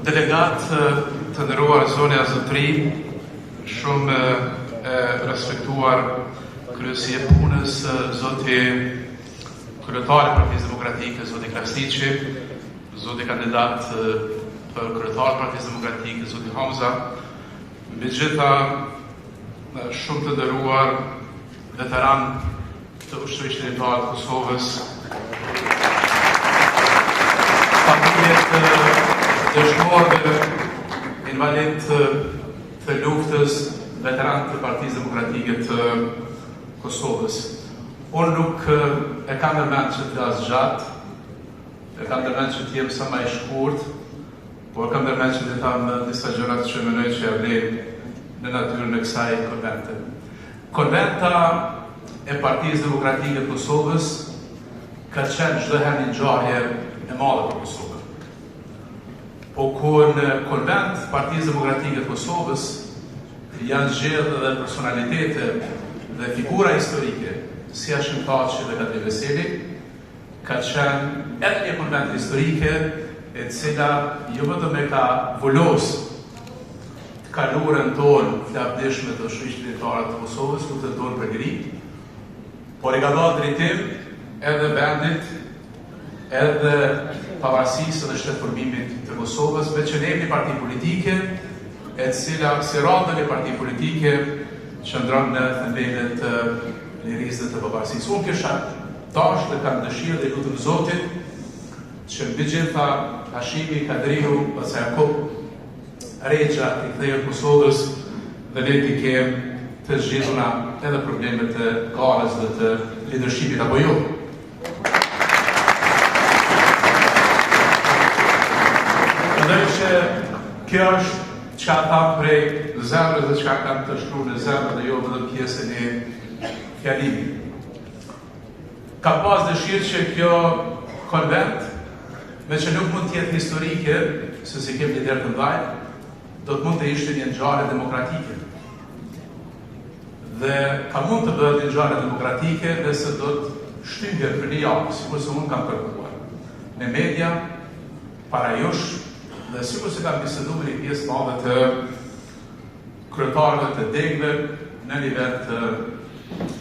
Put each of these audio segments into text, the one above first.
Delegat të nderuar zonja Zotëri, shumë e respektuar kryesi e punës, zoti kryetari i Partisë Demokratike, zoti Krasniqi, zoti kandidat për kryetar Partisë Demokratike, zoti Hamza, megjitha shumë të nderuar veteran të ushtrisë shqiptare të Kosovës, familjet dëshmorëve, invalid të luftës, veteran të Partisë Demokratike të Kosovës. Unë nuk e kam ndërmend që të flas gjatë, e kam ndërmend që të jem sa më i shkurt, por kam ndërmend që të them disa gjëra që mendoj që vlen në natyrën e kësaj konvente. Konventa e Partisë Demokratike të Kosovës ka qenë çdo herë një ngjarje e madhe për Kosovën. Po kur në konvent Partisë Demokratike të Kosovës janë zgjedhur edhe personalitete dhe figura historike, si Hashim Thaçi dhe Kadri Veseli, ka qenë edhe një konvent historike e cila jo vetëm e ka volos të kaluarën tonë flavdishme të ushtrisë shqiptare të Kosovës, ku të tonë pregëri, por e ka dhënë drejtim edhe vendit, edhe pavarësisë dhe shtetëformimit të Kosovës, me që ne një parti politike, e cila si radhën e parti politike qëndron në themelët të lirisë dhe të pavarësisë. Unë kisha tash dhe kam dëshirë dhe lutem Zotin që mbi gjitha Hashimi, Kadriu, ose Jakob Rexha i kthejë Kosovës dhe ne të kemë të zgjidhura edhe problemet të garës dhe të leadershipit apo jo. Mendoj që kjo është çka thamë prej zemrës dhe çka kam të shkruar në zemrë dhe jo vetëm pjesën e fjalimit. Ka pas dëshirë që kjo konvent, me që nuk mund të jetë historike, se si kemi një derë të ndaj, do të mund të ishte një ngjarje demokratike. Dhe ka mund të bëhet një ngjarje demokratike nëse do të shtyhet për një javë, sikur se unë kam kërkuar në media, para jush, dhe sikur se kam biseduar me një pjesë madhe të kryetarëve të degëve në nivel të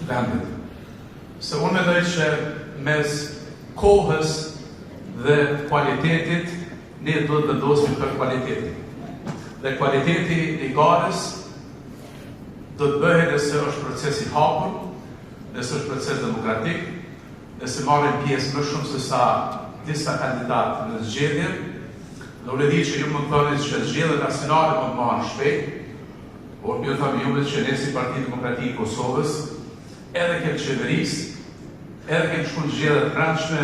vendit. Se unë mendoj që mes kohës dhe kualitetit ne do të vendosim për kualitetin. Dhe kualiteti i garës do të bëhet nëse është proces i hapur, nëse është proces demokratik, nëse marrin pjesë më shumë se sa disa kandidatë në zgjedhje. Dhe unë e di që ju më thoni që zgjedhjet nacionale më të marrin shpejt, por ju them juve që ne si Parti Demokratik i Kosovës, edhe kemë qeverisë, edhe kemë shku në zgjedhje të brendshme,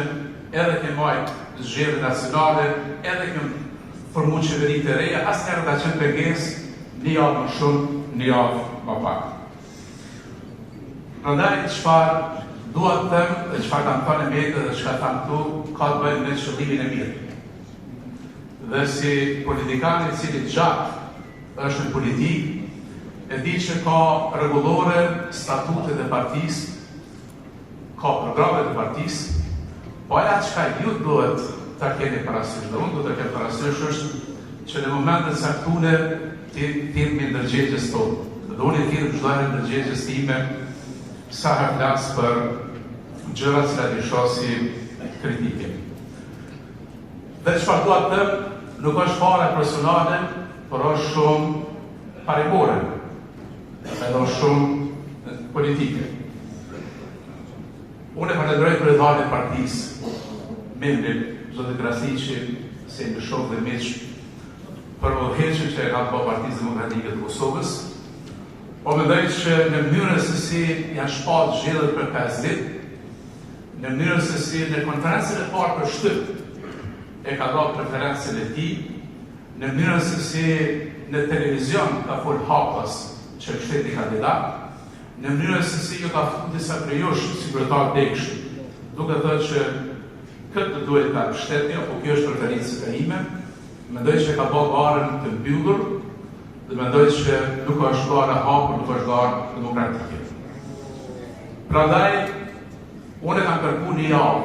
edhe kemë marrë zgjedhje nacionale, edhe kemë formu qeveri të reja, asnjëherë ka qenë pengesë një javë më shumë, një javë më pak. Prandaj çfarë dua të them dhe çfarë kam thënë në media dhe çfarë tham këtu, ka të bëjë me qëllimin e mirë. Dhe si politikan i cili gjatë është në politikë, e di që ka rregullore, statutet e partisë, ka programet e partisë, po ajo çka ju duhet ta keni parasysh, dhe unë do të kem parasysh është që në momentet caktuara të jemi ndërgjegjës tonë. Dhe unë i thirr çdo herë ndërgjegjës time sa herë flas për gjëra që i shoh si kritike. Dhe çfarë dua të them, nuk është fare personale, por është shumë parimore, edhe është shumë politike. Unë e falenderoj kryetarin e partisë, membrin zoti Krasniqi, se më shoh dhe miq, për udhëheqjen që e ka bërë Partisë Demokratike të Kosovës. Po mendoj që në mënyrën se si janë shpallur zgjedhjet për 5 ditë, në mënyrën se si në konferencën e parë për shtyp e ka dhënë preferencën e tij, në mënyrën se si në televizion ka folë hapas që është një kandidat, në mënyrën se si ju ka futur disa prej jush si kryetar degësh, duke thënë që këtë duhet ta mbështetni, apo kjo është preferenca ime, mendoj që ka bërë garën të mbyllur dhe mendoj që nuk është garë e hapur, nuk është garë demokratike. Prandaj, unë kam kërkuar një javë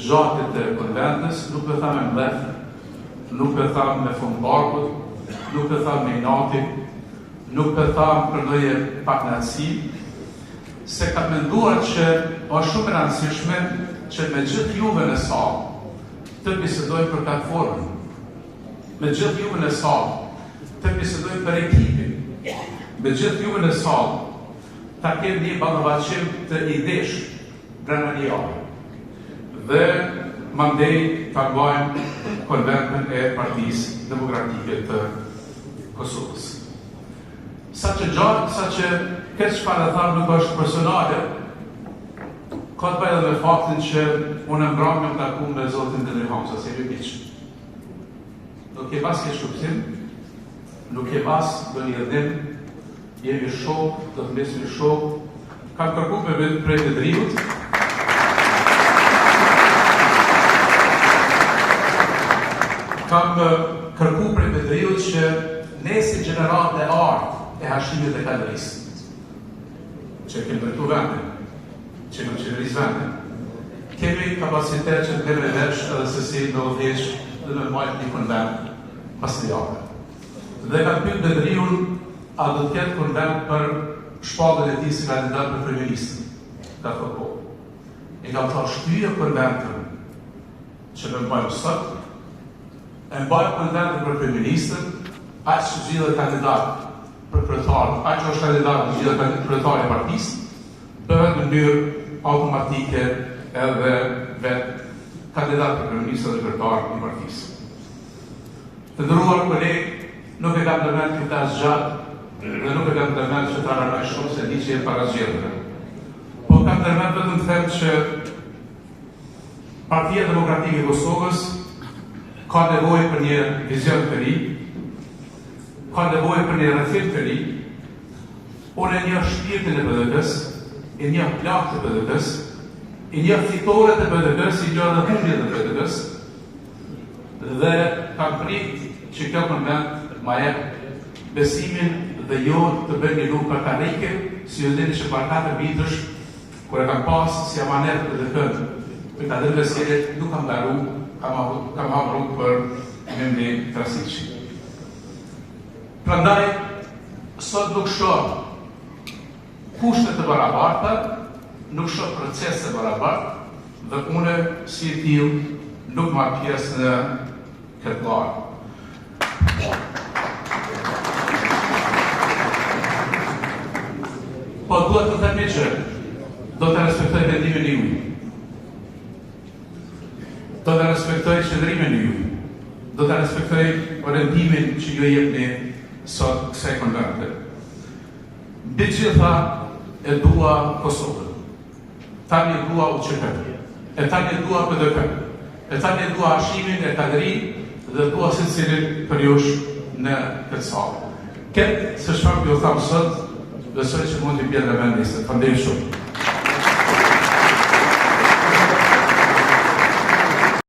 zhatit të konventës, nuk do thamë mbledh nuk e tham me fondbarkut, nuk e tham me inati, nuk e tham për ndonjë pakënaqësi, se ka menduar që është shumë e rëndësishme që me gjithë juve në sallë të bisedoj për platformën, me gjithë juve në sallë të bisedoj për ekipin, me gjithë juve në sallë ta kemë një ballavaçim të idesh brenda një javë. Dhe mandej ta bëjmë konventin e Partisë Demokratike të Kosovës. Sa që këtë çfarë thamë nuk është personale, ka të bëjë edhe me faktin që unë e mbrapa me taku me zotin Denri Hamza, si e miq. Nuk e pas keq kuptim, nuk e pas do një rëndim, jemi shok, do të mbesmi shok. Kam kërku me prej të drivut. Kam kërku prej të drivut që ne si gjenerat e artë e Hashimit dhe Kalërisë, që kemë drejtu vendin, që në qeverisë vendin, kemi kapacitet që të kemi veç edhe se si në vëdheq dhe me majtë një konvent pas të jave. Dhe kam pyet Bedriun, a do të ketë konvent për shpallën e tij si kandidat për kryeministër? Ka thënë po. E kam thënë shtyje konventën që ne bëjmë sot, e bëjmë konventin për kryeministër, aq që zgjidhet kandidat për kryetar, aq që është kandidat që zgjidhet kryetari i partisë, bëhet në mënyrë automatike edhe vetë kandidat për kryeministër dhe kryetar i partisë. Të nderuar kolegë, nuk e kam ndërmend të flas gjatë dhe nuk e kam ndërmend që ta rranoj shumë se di që e parazgjedhur. Po kam ndërmend vetëm të them që Partia Demokratike e Kosovës ka nevojë për një vizion të ri, ka nevojë për një rrethim të ri. Unë e njeh shpirtin e PDK-s, e njeh plak të PDK-s, e njeh fitoret e PDK-s, i njeh edhe humbjet e PDK-s, dhe kam prit që kjo konvent ma jep besimin dhe jo të bëjmë një luftë për karrike, si ju dini që para 4 vitësh, kur e kam pas si amanet PDK-n, për ta dhënë vesjelet, nuk kam daru, kam hapur për Memli Krasiqi. Prandaj, sot nuk shoh kushte të barabarta, nuk shoh procese të barabarta, dhe une si e tillë nuk marr pjesë në këtë lagë. Po duhet të themi që do të respektoj vendimin e juaj. Do të respektoj qëndrimin e juaj. Do të respektoj orientimin që ju jepni sot kësaj konvente. Mbi gjitha e dua Kosovën. Tani e dua UÇK. E tani e dua PDK. E tani e dua Hashimin e Kalërin dhe dua secilin për jush në këtë sallë. Këtë se çfarë ju tham sot, besoj që mund të bjerë në vendisë. Faleminderit shumë.